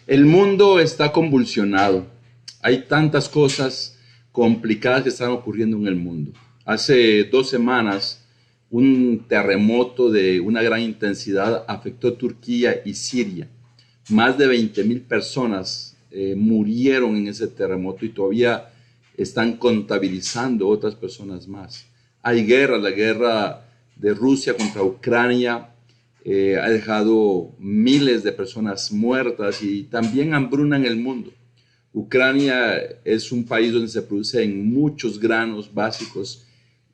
El mundo está convulsionado. Hay tantas cosas complicadas que están ocurriendo en el mundo. Hace 2 semanas, un terremoto de una gran intensidad afectó Turquía y Siria. Más de 20,000 personas murieron en ese terremoto y todavía están contabilizando otras personas más. Hay guerra, la guerra de Rusia contra Ucrania ha dejado miles de personas muertas y también hambruna en el mundo. Ucrania es un país donde se producen muchos granos básicos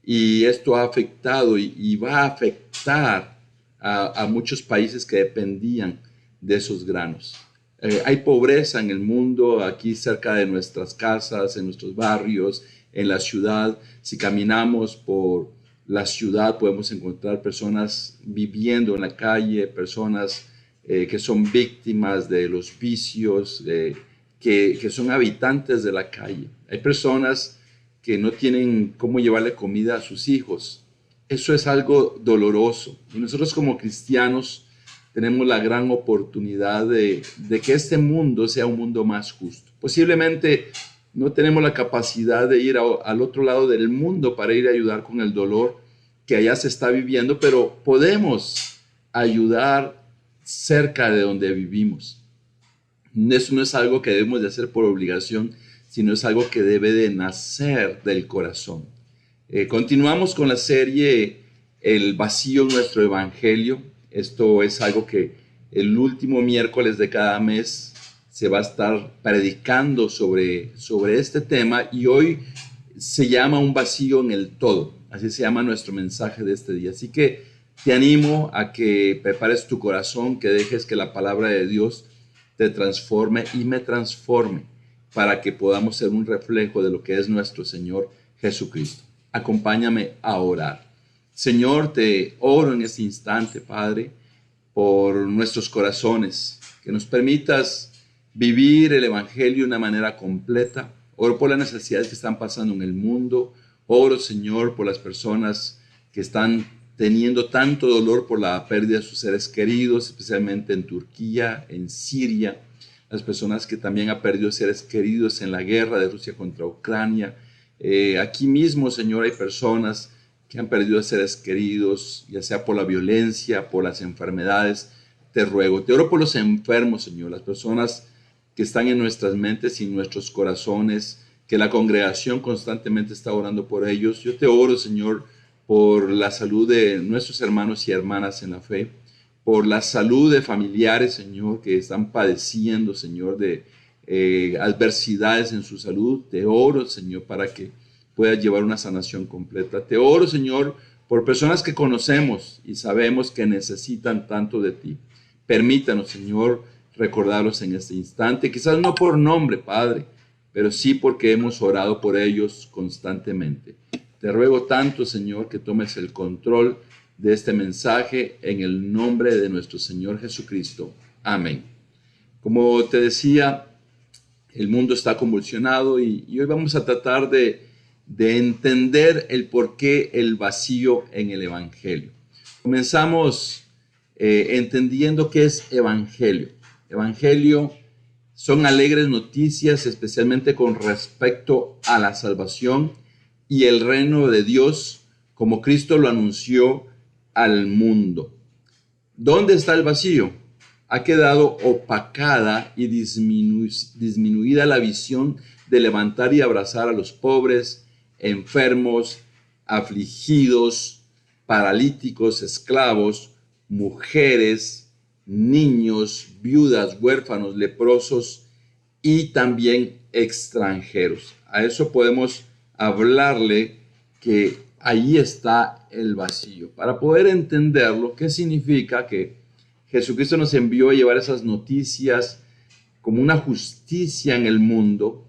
y esto ha afectado y va a afectar a muchos países que dependían de esos granos. Hay pobreza en el mundo, aquí cerca de nuestras casas, en nuestros barrios, en la ciudad. Si caminamos por la ciudad podemos encontrar personas viviendo en la calle, personas que son víctimas de los vicios, que son habitantes de la calle. Hay personas que no tienen cómo llevarle comida a sus hijos. Eso es algo doloroso. Y nosotros como cristianos tenemos la gran oportunidad de que este mundo sea un mundo más justo. Posiblemente no tenemos la capacidad de ir al otro lado del mundo para ir a ayudar con el dolor que allá se está viviendo, pero podemos ayudar cerca de donde vivimos. Eso no es algo que debemos de hacer por obligación, sino es algo que debe de nacer del corazón. Continuamos con la serie El vacío en nuestro evangelio. Esto es algo que el último miércoles de cada mes se va a estar predicando sobre este tema y hoy se llama un vacío en el todo. Así se llama nuestro mensaje de este día. Así que te animo a que prepares tu corazón, que dejes que la palabra de Dios te transforme y me transforme para que podamos ser un reflejo de lo que es nuestro Señor Jesucristo. Acompáñame a orar. Señor, te oro en este instante, Padre, por nuestros corazones, que nos permitas vivir el Evangelio de una manera completa. Oro por las necesidades que están pasando en el mundo. Oro, Señor, por las personas que están teniendo tanto dolor por la pérdida de sus seres queridos, especialmente en Turquía, en Siria. Las personas que también han perdido seres queridos en la guerra de Rusia contra Ucrania. Aquí mismo, Señor, hay personas que han perdido seres queridos, ya sea por la violencia, por las enfermedades. Te ruego, te oro por los enfermos, Señor, las personas que están en nuestras mentes y en nuestros corazones, que la congregación constantemente está orando por ellos. Yo te oro, Señor, por la salud de nuestros hermanos y hermanas en la fe, por la salud de familiares, Señor, que están padeciendo, Señor, de adversidades en su salud. Te oro, Señor, para que puedas llevar una sanación completa. Te oro, Señor, por personas que conocemos y sabemos que necesitan tanto de ti. Permítanos, Señor, recordarlos en este instante, quizás no por nombre, Padre, pero sí porque hemos orado por ellos constantemente. Te ruego tanto, Señor, que tomes el control de este mensaje en el nombre de nuestro Señor Jesucristo. Amén. Como te decía, el mundo está convulsionado y hoy vamos a tratar de entender el porqué el vacío en el Evangelio. Comenzamos entendiendo qué es Evangelio. Evangelio son alegres noticias, especialmente con respecto a la salvación y el reino de Dios, como Cristo lo anunció al mundo. ¿Dónde está el vacío? Ha quedado opacada y disminuida la visión de levantar y abrazar a los pobres, enfermos, afligidos, paralíticos, esclavos, mujeres, niños, viudas, huérfanos, leprosos y también extranjeros. A eso podemos hablarle que ahí está el vacío. Para poder entenderlo, ¿qué significa? Que Jesucristo nos envió a llevar esas noticias como una justicia en el mundo,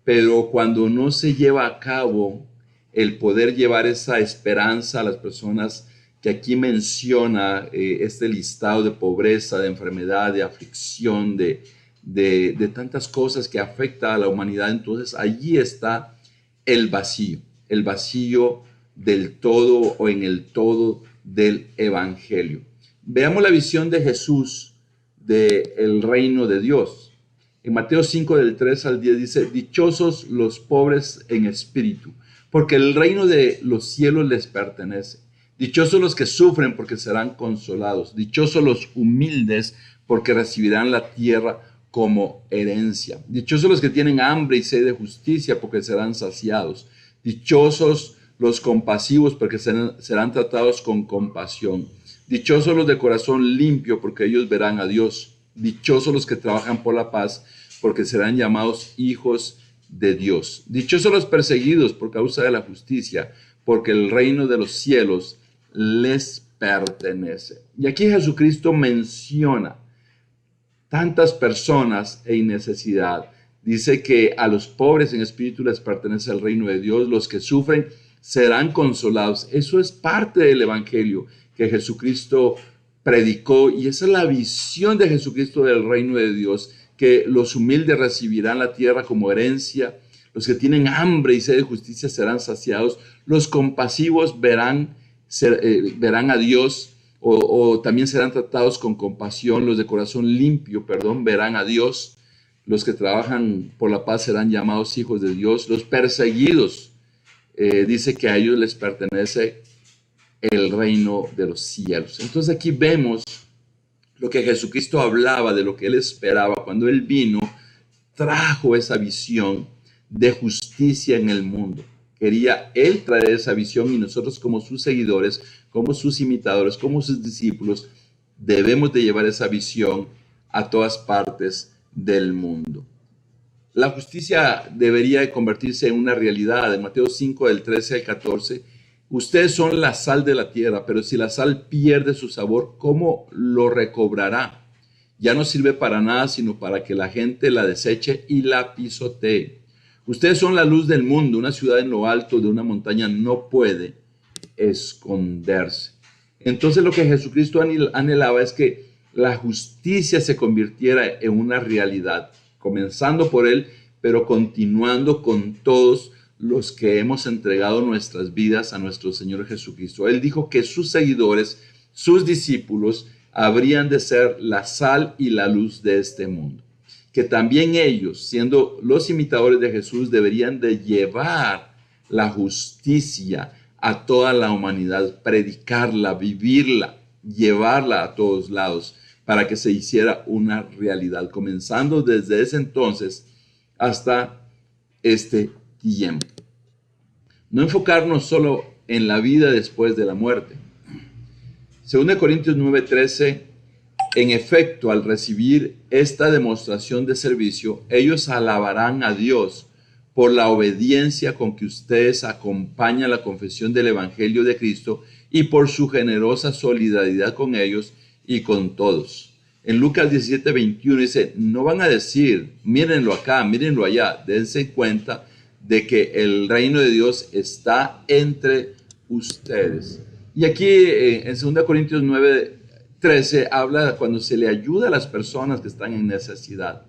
pero cuando no se lleva a cabo el poder llevar esa esperanza a las personas que aquí menciona este listado de pobreza, de enfermedad, de aflicción, de tantas cosas que afecta a la humanidad, entonces allí está el vacío del todo o en el todo del Evangelio. Veamos la visión de Jesús del reino de Dios. En Mateo 5 del 3 al 10 dice, dichosos los pobres en espíritu, porque el reino de los cielos les pertenece. Dichosos los que sufren, porque serán consolados. Dichosos los humildes, porque recibirán la tierra como herencia. Dichosos los que tienen hambre y sed de justicia, porque serán saciados. Dichosos los compasivos, porque serán tratados con compasión. Dichosos los de corazón limpio, porque ellos verán a Dios. Dichosos los que trabajan por la paz, porque serán llamados hijos de Dios. Dichosos los perseguidos por causa de la justicia, porque el reino de los cielos les pertenece. Y aquí Jesucristo menciona tantas personas en necesidad. Dice que a los pobres en espíritu les pertenece el reino de Dios. Los que sufren serán consolados. Eso es parte del evangelio que Jesucristo predicó, y esa es la visión de Jesucristo del reino de Dios, que los humildes recibirán la tierra como herencia, los que tienen hambre y sed de justicia serán saciados, los compasivos verán a Dios, o también serán tratados con compasión, los de corazón limpio, verán a Dios, los que trabajan por la paz serán llamados hijos de Dios, los perseguidos, dice que a ellos les pertenece el reino de los cielos. Entonces aquí vemos lo que Jesucristo hablaba, de lo que él esperaba cuando él vino, trajo esa visión de justicia en el mundo. Quería él traer esa visión, y nosotros como sus seguidores, como sus imitadores, como sus discípulos, debemos de llevar esa visión a todas partes del mundo. La justicia debería de convertirse en una realidad. En Mateo 5, del 13 al 14, ustedes son la sal de la tierra, pero si la sal pierde su sabor, ¿cómo lo recobrará? Ya no sirve para nada, sino para que la gente la deseche y la pisotee. Ustedes son la luz del mundo. Una ciudad en lo alto de una montaña no puede esconderse. Entonces lo que Jesucristo anhelaba es que la justicia se convirtiera en una realidad, comenzando por él, pero continuando con todos los que hemos entregado nuestras vidas a nuestro Señor Jesucristo. Él dijo que sus seguidores, sus discípulos, habrían de ser la sal y la luz de este mundo. Que también ellos, siendo los imitadores de Jesús, deberían de llevar la justicia a toda la humanidad, predicarla, vivirla, llevarla a todos lados, para que se hiciera una realidad, comenzando desde ese entonces hasta este tiempo. No enfocarnos solo en la vida después de la muerte. 2 Corintios 9:13, en efecto, al recibir esta demostración de servicio, ellos alabarán a Dios por la obediencia con que ustedes acompañan la confesión del Evangelio de Cristo y por su generosa solidaridad con ellos y con todos. En Lucas 17:21 dice, no van a decir, mírenlo acá, mírenlo allá, dense cuenta de que el reino de Dios está entre ustedes. Y aquí en 2 Corintios 9:13 habla cuando se le ayuda a las personas que están en necesidad.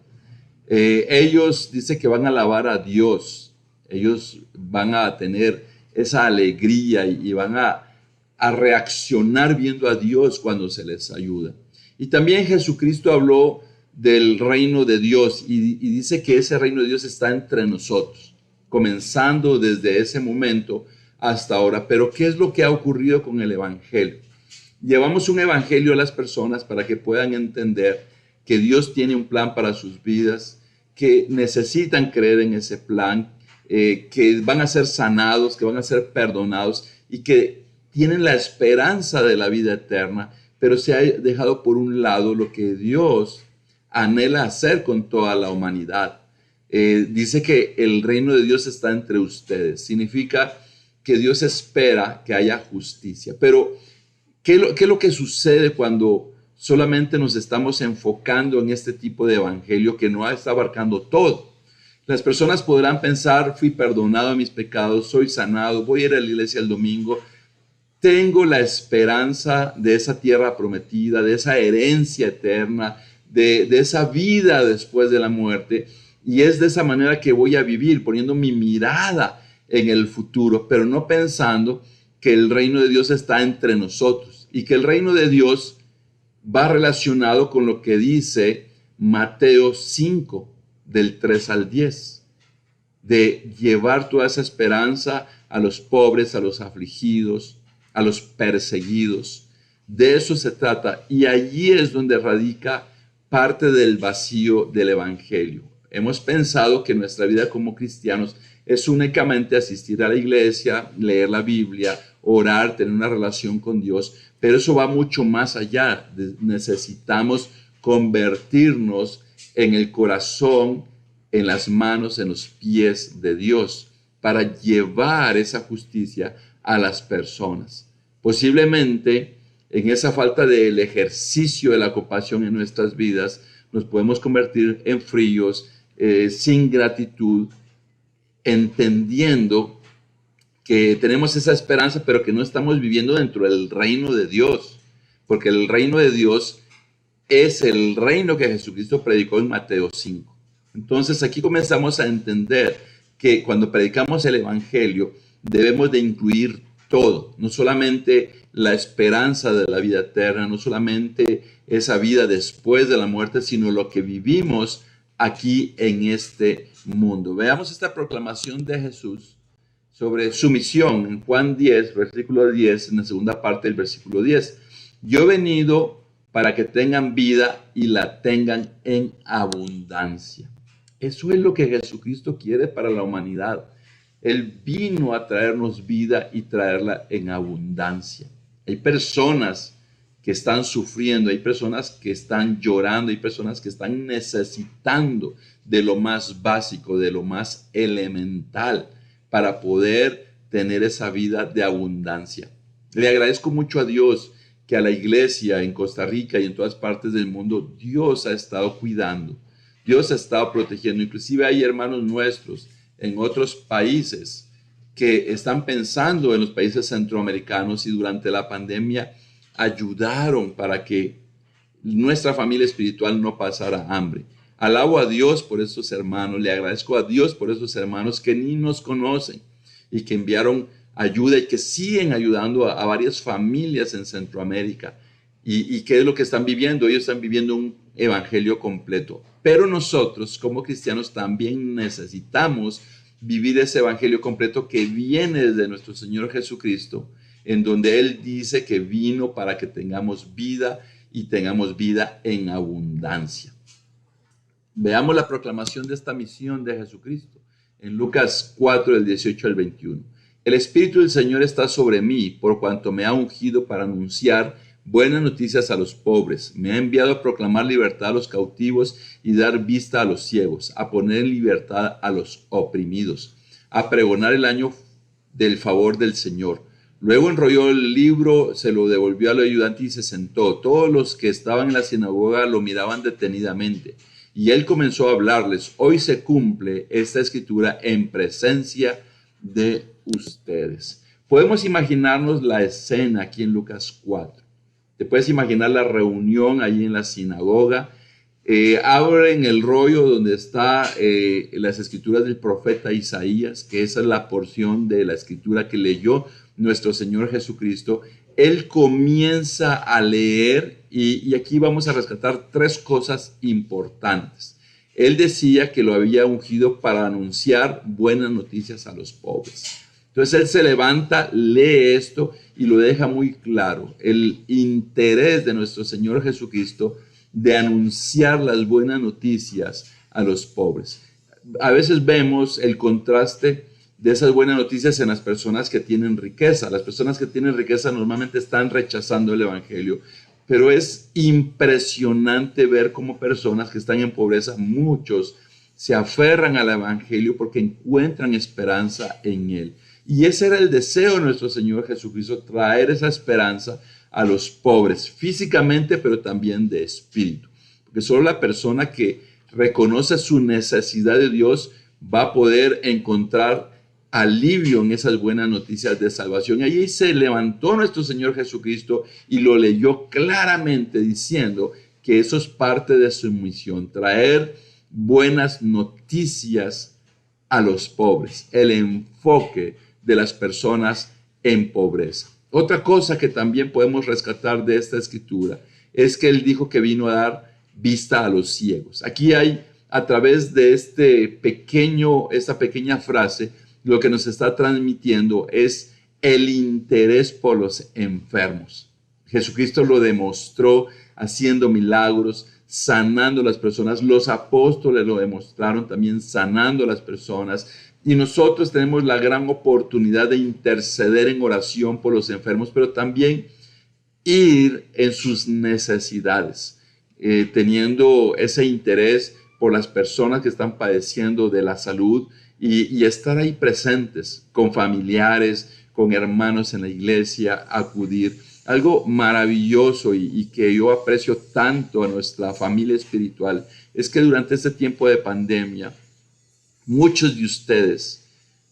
Ellos dicen que van a alabar a Dios, ellos van a tener esa alegría y van a reaccionar viendo a Dios cuando se les ayuda. Y también Jesucristo habló del reino de Dios y dice que ese reino de Dios está entre nosotros, comenzando desde ese momento hasta ahora. Pero ¿qué es lo que ha ocurrido con el evangelio? Llevamos un evangelio a las personas para que puedan entender que Dios tiene un plan para sus vidas, que necesitan creer en ese plan, que van a ser sanados, que van a ser perdonados y que tienen la esperanza de la vida eterna, pero se ha dejado por un lado lo que Dios anhela hacer con toda la humanidad. Dice que el reino de Dios está entre ustedes. Significa que Dios espera que haya justicia. Pero, ¿qué es lo que sucede cuando solamente nos estamos enfocando en este tipo de evangelio que no está abarcando todo? Las personas podrán pensar, fui perdonado de mis pecados, soy sanado, voy a ir a la iglesia el domingo, tengo la esperanza de esa tierra prometida, de esa herencia eterna, de esa vida después de la muerte, y es de esa manera que voy a vivir, poniendo mi mirada en el futuro, pero no pensando que el reino de Dios está entre nosotros y que el reino de Dios va relacionado con lo que dice Mateo 5, del 3 al 10, de llevar toda esa esperanza a los pobres, a los afligidos, a los perseguidos. De eso se trata, y allí es donde radica parte del vacío del evangelio. Hemos pensado que nuestra vida como cristianos es únicamente asistir a la iglesia, leer la Biblia, orar, tener una relación con Dios, pero eso va mucho más allá. Necesitamos convertirnos en el corazón, en las manos, en los pies de Dios, para llevar esa justicia a las personas. Posiblemente en esa falta del ejercicio de la compasión en nuestras vidas, nos podemos convertir en fríos, sin gratitud, entendiendo que tenemos esa esperanza, pero que no estamos viviendo dentro del reino de Dios, porque el reino de Dios es el reino que Jesucristo predicó en Mateo 5. Entonces aquí comenzamos a entender que cuando predicamos el evangelio debemos de incluir todo, no solamente la esperanza de la vida eterna, no solamente esa vida después de la muerte, sino lo que vivimos aquí en este mundo. Veamos esta proclamación de Jesús sobre su misión en Juan 10, versículo 10, en la segunda parte del versículo 10. Yo he venido para que tengan vida y la tengan en abundancia. Eso es lo que Jesucristo quiere para la humanidad. Él vino a traernos vida y traerla en abundancia. Hay personas que están sufriendo, hay personas que están llorando, hay personas que están necesitando de lo más básico, de lo más elemental para poder tener esa vida de abundancia. Le agradezco mucho a Dios que a la iglesia en Costa Rica y en todas partes del mundo Dios ha estado cuidando, Dios ha estado protegiendo. Inclusive hay hermanos nuestros en otros países que están pensando en los países centroamericanos y durante la pandemia ayudaron para que nuestra familia espiritual no pasara hambre. Alabo a Dios por estos hermanos, le agradezco a Dios por estos hermanos que ni nos conocen y que enviaron ayuda y que siguen ayudando a varias familias en Centroamérica. ¿Y qué es lo que están viviendo? Ellos están viviendo un evangelio completo. Pero nosotros como cristianos también necesitamos vivir ese evangelio completo que viene desde nuestro Señor Jesucristo, en donde Él dice que vino para que tengamos vida y tengamos vida en abundancia. Veamos la proclamación de esta misión de Jesucristo en Lucas 4, del 18 al 21. El Espíritu del Señor está sobre mí, por cuanto me ha ungido para anunciar buenas noticias a los pobres. Me ha enviado a proclamar libertad a los cautivos y dar vista a los ciegos, a poner en libertad a los oprimidos, a pregonar el año del favor del Señor. Luego enrolló el libro, se lo devolvió al ayudante y se sentó. Todos los que estaban en la sinagoga lo miraban detenidamente. Y él comenzó a hablarles: hoy se cumple esta escritura en presencia de ustedes. Podemos imaginarnos la escena aquí en Lucas 4. Te puedes imaginar la reunión allí en la sinagoga. Abren el rollo donde está las escrituras del profeta Isaías, que esa es la porción de la escritura que leyó nuestro Señor Jesucristo. Él comienza a leer y aquí vamos a rescatar tres cosas importantes. Él decía que lo había ungido para anunciar buenas noticias a los pobres. Entonces él se levanta, lee esto y lo deja muy claro. El interés de nuestro Señor Jesucristo de anunciar las buenas noticias a los pobres. A veces vemos el contraste de esas buenas noticias en las personas que tienen riqueza. Las personas que tienen riqueza normalmente están rechazando el evangelio, pero es impresionante ver cómo personas que están en pobreza, muchos se aferran al evangelio porque encuentran esperanza en él. Y ese era el deseo de nuestro Señor Jesucristo, traer esa esperanza a los pobres, físicamente, pero también de espíritu. Porque solo la persona que reconoce su necesidad de Dios va a poder encontrar alivio en esas buenas noticias de salvación. Y allí se levantó nuestro Señor Jesucristo y lo leyó claramente diciendo que eso es parte de su misión, traer buenas noticias a los pobres, el enfoque de las personas en pobreza. Otra cosa que también podemos rescatar de esta escritura es que él dijo que vino a dar vista a los ciegos. Aquí hay a través de esta pequeña frase, lo que nos está transmitiendo es el interés por los enfermos. Jesucristo lo demostró haciendo milagros, sanando a las personas. Los apóstoles lo demostraron también sanando a las personas. Y nosotros tenemos la gran oportunidad de interceder en oración por los enfermos, pero también ir en sus necesidades, teniendo ese interés por las personas que están padeciendo de la salud y estar ahí presentes con familiares, con hermanos en la iglesia, acudir. Algo maravilloso y que yo aprecio tanto a nuestra familia espiritual es que durante este tiempo de pandemia, muchos de ustedes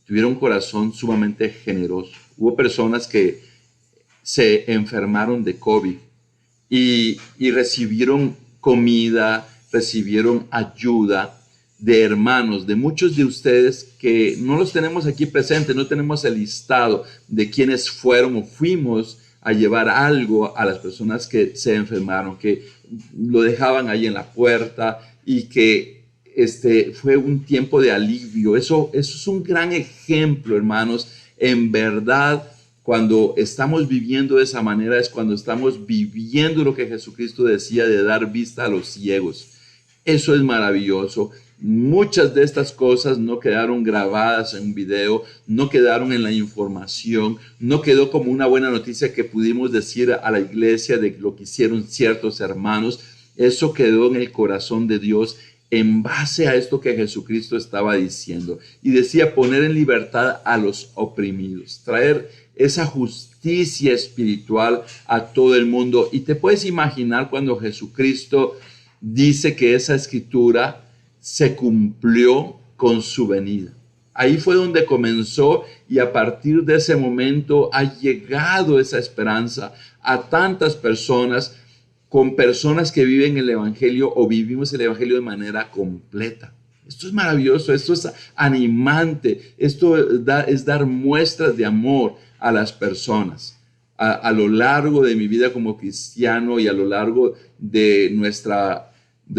tuvieron un corazón sumamente generoso. Hubo personas que se enfermaron de COVID y recibieron comida, recibieron ayuda de hermanos, de muchos de ustedes que no los tenemos aquí presentes, no tenemos el listado de quienes fueron o fuimos a llevar algo a las personas que se enfermaron, que lo dejaban ahí en la puerta y que fue un tiempo de alivio. Eso es un gran ejemplo, hermanos. En verdad, cuando estamos viviendo de esa manera es cuando estamos viviendo lo que Jesucristo decía de dar vista a los ciegos. Eso es maravilloso. Muchas de estas cosas no quedaron grabadas en un video, no quedaron en la información, no quedó como una buena noticia que pudimos decir a la iglesia de lo que hicieron ciertos hermanos. Eso quedó en el corazón de Dios en base a esto que Jesucristo estaba diciendo. Y decía poner en libertad a los oprimidos, traer esa justicia espiritual a todo el mundo. Y te puedes imaginar cuando Jesucristo dice que esa escritura se cumplió con su venida. Ahí fue donde comenzó y a partir de ese momento ha llegado esa esperanza a tantas personas, con personas que viven el Evangelio o vivimos el Evangelio de manera completa. Esto es maravilloso, esto es animante, esto es dar muestras de amor a las personas. A lo largo de mi vida como cristiano y a lo largo de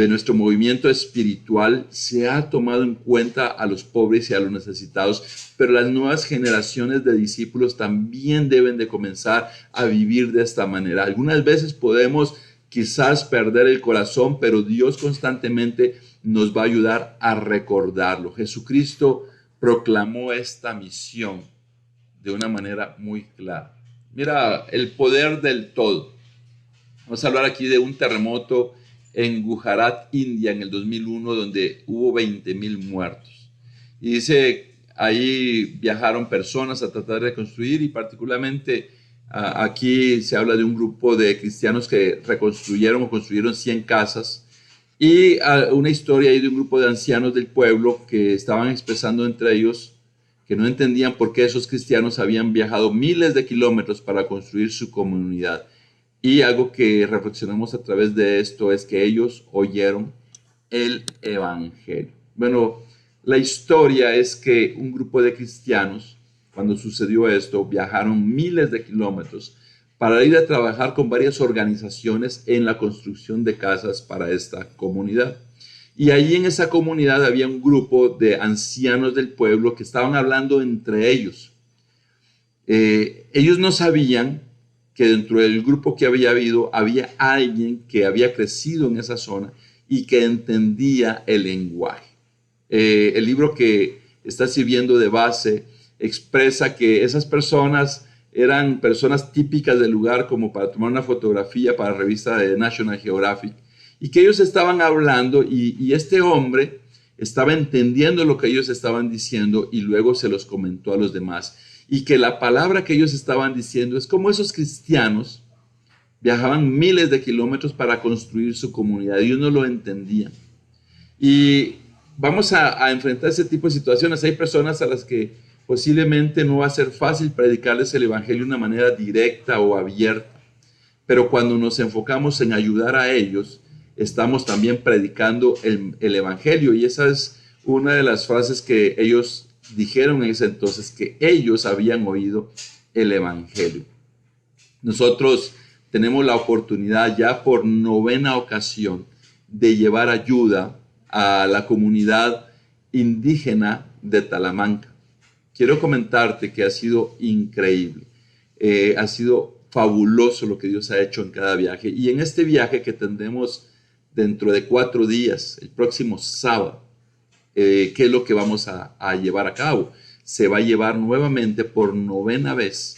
nuestro movimiento espiritual se ha tomado en cuenta a los pobres y a los necesitados, pero las nuevas generaciones de discípulos también deben de comenzar a vivir de esta manera. Algunas veces podemos quizás perder el corazón, pero Dios constantemente nos va a ayudar a recordarlo. Jesucristo proclamó esta misión de una manera muy clara. Mira, el poder del todo. Vamos a hablar aquí de un terremoto en Gujarat, India, en el 2001, donde hubo 20,000 muertos. Y dice, ahí viajaron personas a tratar de reconstruir y particularmente aquí se habla de un grupo de cristianos que reconstruyeron o construyeron 100 casas y una historia ahí de un grupo de ancianos del pueblo que estaban expresando entre ellos que no entendían por qué esos cristianos habían viajado miles de kilómetros para construir su comunidad. Y algo que reflexionamos a través de esto es que ellos oyeron el Evangelio. Bueno, la historia es que un grupo de cristianos, cuando sucedió esto, viajaron miles de kilómetros para ir a trabajar con varias organizaciones en la construcción de casas para esta comunidad. Y allí en esa comunidad había un grupo de ancianos del pueblo que estaban hablando entre ellos. Ellos no sabían que dentro del grupo que había habido, había alguien que había crecido en esa zona y que entendía el lenguaje. El libro que está sirviendo de base expresa que esas personas eran personas típicas del lugar, como para tomar una fotografía para la revista de National Geographic, y que ellos estaban hablando y este hombre estaba entendiendo lo que ellos estaban diciendo y luego se los comentó a los demás. Y que la palabra que ellos estaban diciendo es como esos cristianos viajaban miles de kilómetros para construir su comunidad. Ellos no lo entendían. Y vamos a enfrentar ese tipo de situaciones. Hay personas a las que posiblemente no va a ser fácil predicarles el Evangelio de una manera directa o abierta. Pero cuando nos enfocamos en ayudar a ellos, estamos también predicando el Evangelio. Y esa es una de las frases que ellos dijeron en ese entonces, que ellos habían oído el Evangelio. Nosotros tenemos la oportunidad ya por 9ª ocasión de llevar ayuda a la comunidad indígena de Talamanca. Quiero comentarte que ha sido increíble, ha sido fabuloso lo que Dios ha hecho en cada viaje. Y en este viaje que tendremos dentro de 4 días, el próximo sábado, ¿qué es lo que vamos a llevar a cabo? Se va a llevar nuevamente por 9ª vez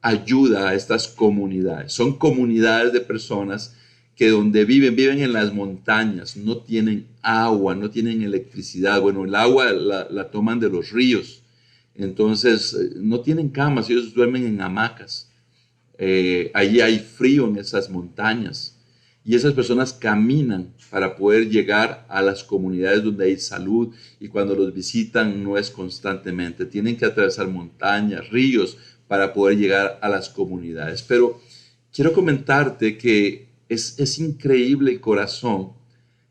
ayuda a estas comunidades. Son comunidades de personas que donde viven en las montañas, no tienen agua, no tienen electricidad. Bueno, el agua la toman de los ríos. Entonces, no tienen camas, ellos duermen en hamacas. Allí hay frío en esas montañas. Y esas personas caminan para poder llegar a las comunidades donde hay salud, y cuando los visitan no es constantemente. Tienen que atravesar montañas, ríos, para poder llegar a las comunidades. Pero quiero comentarte que es increíble el corazón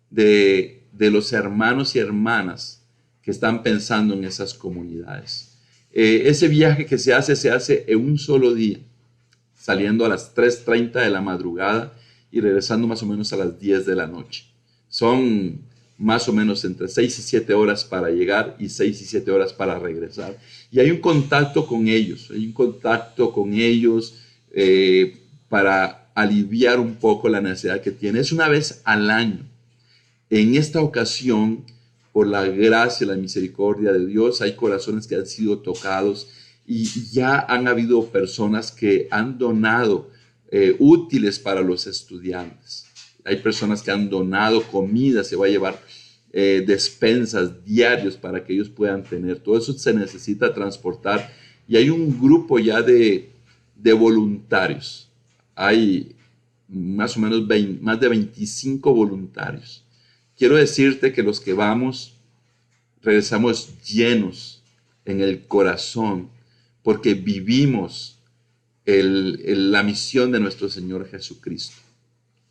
de los hermanos y hermanas que están pensando en esas comunidades. Ese viaje que se hace en un solo día, saliendo a las 3:30 de la madrugada y regresando más o menos a las 10 de la noche. Son más o menos entre 6 y 7 horas para llegar y 6 y 7 horas para regresar. Y hay un contacto con ellos, para aliviar un poco la necesidad que tienen. Es una vez al año. En esta ocasión, por la gracia y la misericordia de Dios, hay corazones que han sido tocados y ya han habido personas que han donado útiles para los estudiantes. Hay personas que han donado comida, se va a llevar despensas diarios para que ellos puedan tener. Todo eso se necesita transportar y hay un grupo ya de voluntarios. Hay más o menos más de 25 voluntarios. Quiero decirte que los que vamos regresamos llenos en el corazón porque vivimos la misión de nuestro Señor Jesucristo.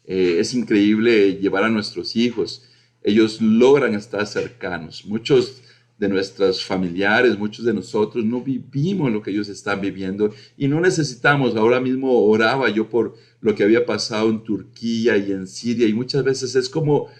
Es increíble llevar a nuestros hijos. Ellos logran estar cercanos. Muchos de nuestros familiares, muchos de nosotros no vivimos lo que ellos están viviendo y no necesitamos. Ahora mismo oraba yo por lo que había pasado en Turquía y en Siria y muchas veces es como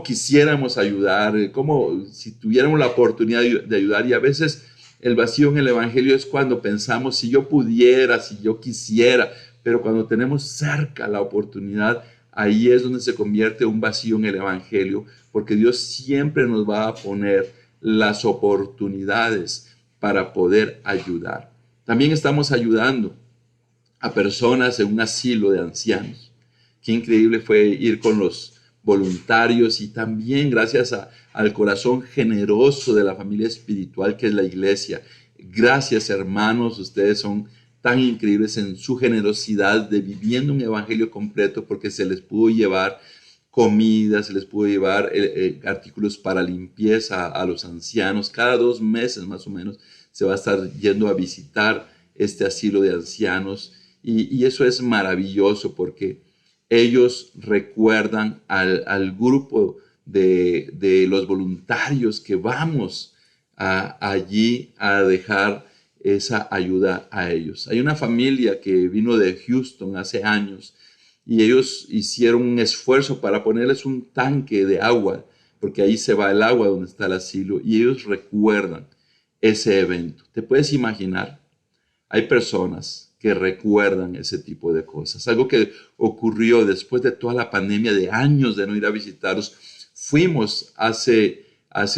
quisiéramos ayudar, como si tuviéramos la oportunidad de ayudar, y a veces el vacío en el Evangelio es cuando pensamos si yo pudiera, si yo quisiera, pero cuando tenemos cerca la oportunidad, ahí es donde se convierte un vacío en el Evangelio, porque Dios siempre nos va a poner las oportunidades para poder ayudar. También estamos ayudando a personas en un asilo de ancianos. Qué increíble fue ir con los voluntarios y también gracias al corazón generoso de la familia espiritual que es la iglesia. Gracias, hermanos, ustedes son tan increíbles en su generosidad de viviendo un evangelio completo, porque se les pudo llevar comida, se les pudo llevar artículos para limpieza a los ancianos. Cada 2 meses más o menos se va a estar yendo a visitar este asilo de ancianos y eso es maravilloso porque ellos recuerdan al grupo de los voluntarios que vamos allí a dejar esa ayuda a ellos. Hay una familia que vino de Houston hace años y ellos hicieron un esfuerzo para ponerles un tanque de agua, porque ahí se va el agua donde está el asilo, y ellos recuerdan ese evento. ¿Te puedes imaginar? Hay personas que recuerdan ese tipo de cosas. Algo que ocurrió después de toda la pandemia de años de no ir a visitarlos. Fuimos hace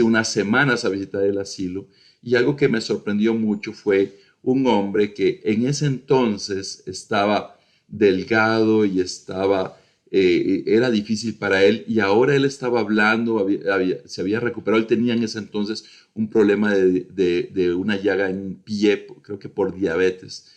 unas semanas a visitar el asilo y algo que me sorprendió mucho fue un hombre que en ese entonces estaba delgado y era difícil para él, y ahora él estaba hablando, se había recuperado. Él tenía en ese entonces un problema de una llaga en un pie, creo que por diabetes.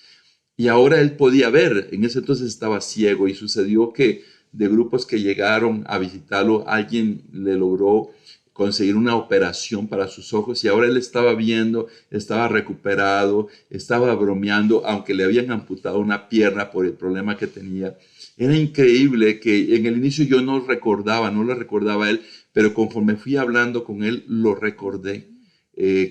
Y ahora él podía ver, en ese entonces estaba ciego, y sucedió que de grupos que llegaron a visitarlo, alguien le logró conseguir una operación para sus ojos y ahora él estaba viendo, estaba recuperado, estaba bromeando, aunque le habían amputado una pierna por el problema que tenía. Era increíble que en el inicio yo no lo recordaba a él, pero conforme fui hablando con él, lo recordé.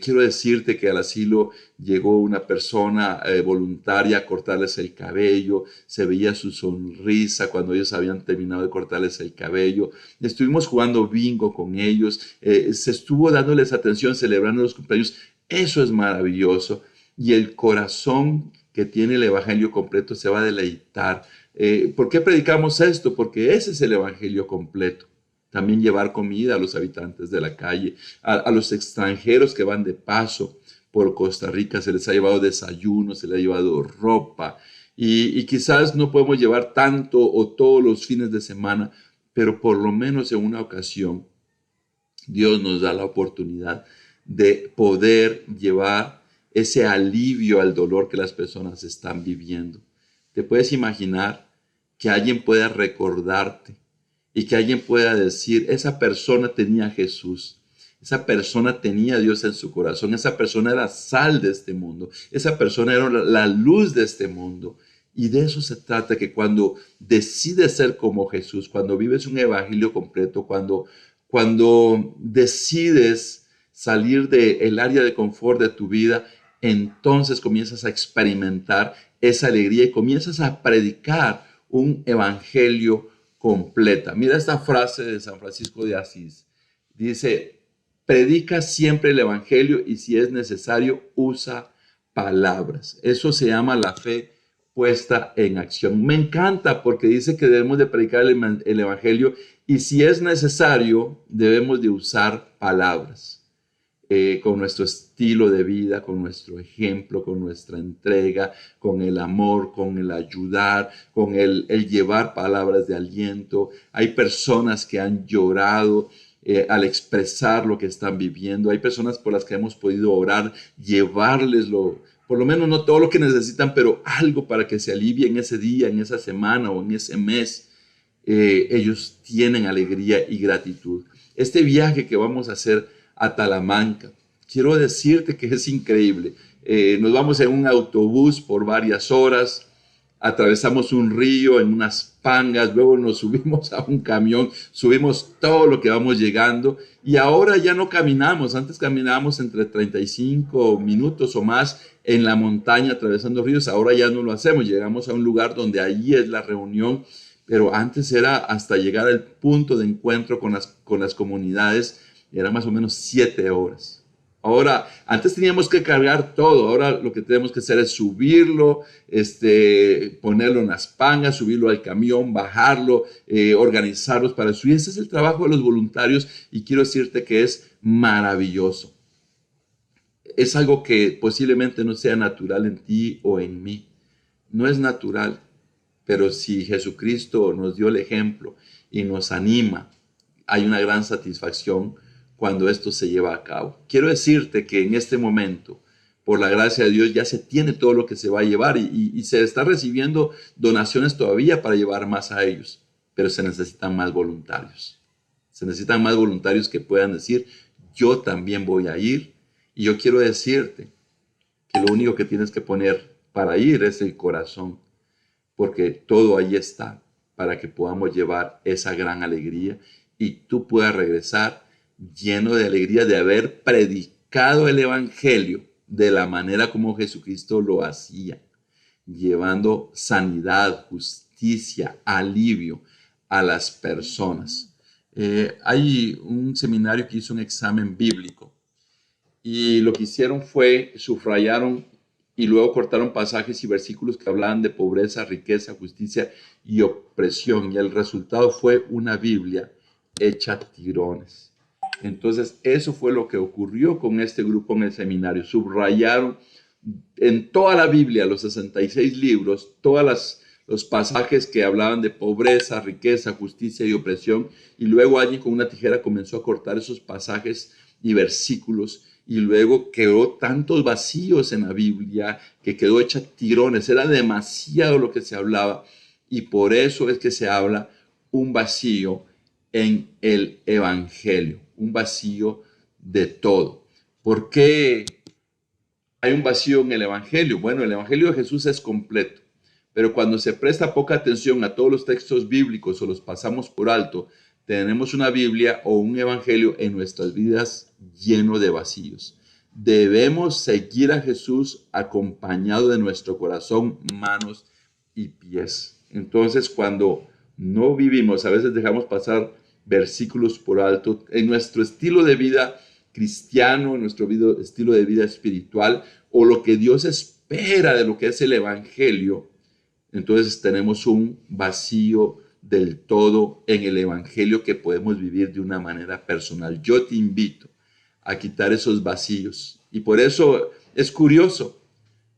Quiero decirte que al asilo llegó una persona voluntaria a cortarles el cabello, se veía su sonrisa cuando ellos habían terminado de cortarles el cabello. Estuvimos jugando bingo con ellos, se estuvo dándoles atención, celebrando los cumpleaños. Eso es maravilloso y el corazón que tiene el Evangelio completo se va a deleitar. ¿Por qué predicamos esto? Porque ese es el Evangelio completo. También llevar comida a los habitantes de la calle, a los extranjeros que van de paso por Costa Rica, se les ha llevado desayuno, se les ha llevado ropa, y quizás no podemos llevar tanto o todos los fines de semana, pero por lo menos en una ocasión Dios nos da la oportunidad de poder llevar ese alivio al dolor que las personas están viviendo. ¿Te puedes imaginar que alguien pueda recordarte y que alguien pueda decir, esa persona tenía a Jesús, esa persona tenía a Dios en su corazón, esa persona era sal de este mundo, esa persona era la luz de este mundo? Y de eso se trata, que cuando decides ser como Jesús, cuando vives un evangelio completo, cuando decides salir del área de confort de tu vida, entonces comienzas a experimentar esa alegría y comienzas a predicar un evangelio completa. Mira esta frase de San Francisco de Asís. Dice, predica siempre el evangelio y si es necesario, usa palabras. Eso se llama la fe puesta en acción. Me encanta porque dice que debemos de predicar el evangelio y si es necesario, debemos de usar palabras. Con nuestro estilo de vida, con nuestro ejemplo, con nuestra entrega, con el amor, con el ayudar, con el llevar palabras de aliento. Hay personas que han llorado al expresar lo que están viviendo. Hay personas por las que hemos podido orar, llevarles por lo menos no todo lo que necesitan, pero algo para que se alivie en ese día, en esa semana o en ese mes. Ellos tienen alegría y gratitud. Este viaje que vamos a hacer a Talamanca, quiero decirte que es increíble. Nos vamos en un autobús por varias horas, atravesamos un río en unas pangas, luego nos subimos a un camión, subimos todo lo que vamos llegando y ahora ya no caminamos. Antes caminábamos entre 35 minutos o más en la montaña atravesando ríos, ahora ya no lo hacemos. Llegamos a un lugar donde allí es la reunión, pero antes era hasta llegar al punto de encuentro con las comunidades. Era más o menos 7 horas. Ahora, antes teníamos que cargar todo. Ahora lo que tenemos que hacer es subirlo, ponerlo en las pangas, subirlo al camión, bajarlo, organizarlos para subir. Ese es el trabajo de los voluntarios y quiero decirte que es maravilloso. Es algo que posiblemente no sea natural en ti o en mí. No es natural, pero si Jesucristo nos dio el ejemplo y nos anima, hay una gran satisfacción cuando esto se lleva a cabo. Quiero decirte que en este momento, por la gracia de Dios, ya se tiene todo lo que se va a llevar y se está recibiendo donaciones todavía para llevar más a ellos, pero se necesitan más voluntarios. Se necesitan más voluntarios que puedan decir, yo también voy a ir. Y yo quiero decirte que lo único que tienes que poner para ir es el corazón, porque todo ahí está para que podamos llevar esa gran alegría y tú puedas regresar lleno de alegría de haber predicado el evangelio de la manera como Jesucristo lo hacía, llevando sanidad, justicia, alivio a las personas. Hay un seminario que hizo un examen bíblico y lo que hicieron fue subrayaron y luego cortaron pasajes y versículos que hablaban de pobreza, riqueza, justicia y opresión, y el resultado fue una Biblia hecha tirones. Entonces, eso fue lo que ocurrió con este grupo en el seminario. Subrayaron en toda la Biblia, los 66 libros, todos los pasajes que hablaban de pobreza, riqueza, justicia y opresión, y luego alguien con una tijera comenzó a cortar esos pasajes y versículos, y luego quedó tantos vacíos en la Biblia que quedó hecha tirones. Era demasiado lo que se hablaba, y por eso es que se habla un vacío en el evangelio, un vacío de todo. ¿Por qué hay un vacío en el evangelio? Bueno, el evangelio de Jesús es completo, pero cuando se presta poca atención a todos los textos bíblicos o los pasamos por alto, tenemos una Biblia o un evangelio en nuestras vidas lleno de vacíos. Debemos seguir a Jesús acompañado de nuestro corazón, manos y pies. Entonces, cuando no vivimos, a veces dejamos pasar versículos por alto en nuestro estilo de vida cristiano, en nuestro estilo de vida espiritual, o lo que Dios espera de lo que es el Evangelio. Entonces tenemos un vacío del todo en el Evangelio que podemos vivir de una manera personal. Yo te invito a quitar esos vacíos. Y por eso es curioso,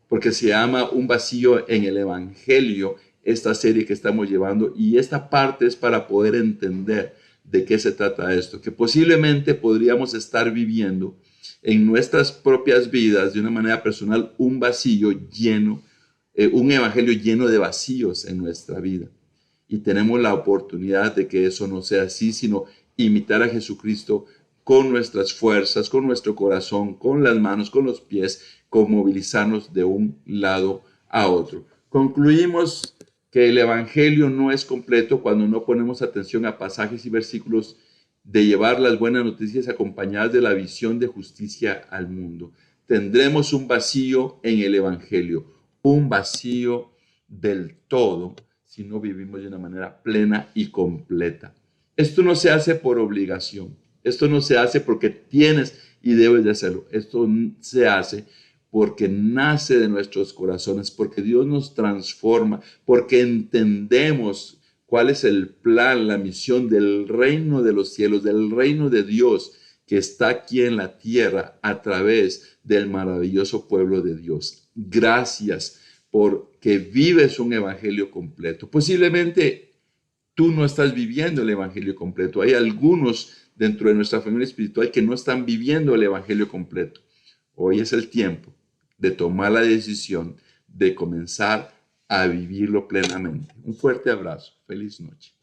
porque se llama Un vacío en el Evangelio, esta serie que estamos llevando. Y esta parte es para poder entender de qué se trata esto, que posiblemente podríamos estar viviendo en nuestras propias vidas de una manera personal un vacío lleno, un evangelio lleno de vacíos en nuestra vida. Y tenemos la oportunidad de que eso no sea así, sino imitar a Jesucristo con nuestras fuerzas, con nuestro corazón, con las manos, con los pies, con movilizarnos de un lado a otro. Concluimos que el evangelio no es completo cuando no ponemos atención a pasajes y versículos de llevar las buenas noticias acompañadas de la visión de justicia al mundo. Tendremos un vacío en el evangelio, un vacío del todo si no vivimos de una manera plena y completa. Esto no se hace por obligación, esto no se hace porque tienes y debes de hacerlo, esto se hace porque nace de nuestros corazones, porque Dios nos transforma, porque entendemos cuál es el plan, la misión del reino de los cielos, del reino de Dios que está aquí en la tierra a través del maravilloso pueblo de Dios. Gracias porque vives un evangelio completo. Posiblemente tú no estás viviendo el evangelio completo. Hay algunos dentro de nuestra familia espiritual que no están viviendo el evangelio completo. Hoy es el tiempo de tomar la decisión de comenzar a vivirlo plenamente. Un fuerte abrazo. Feliz noche.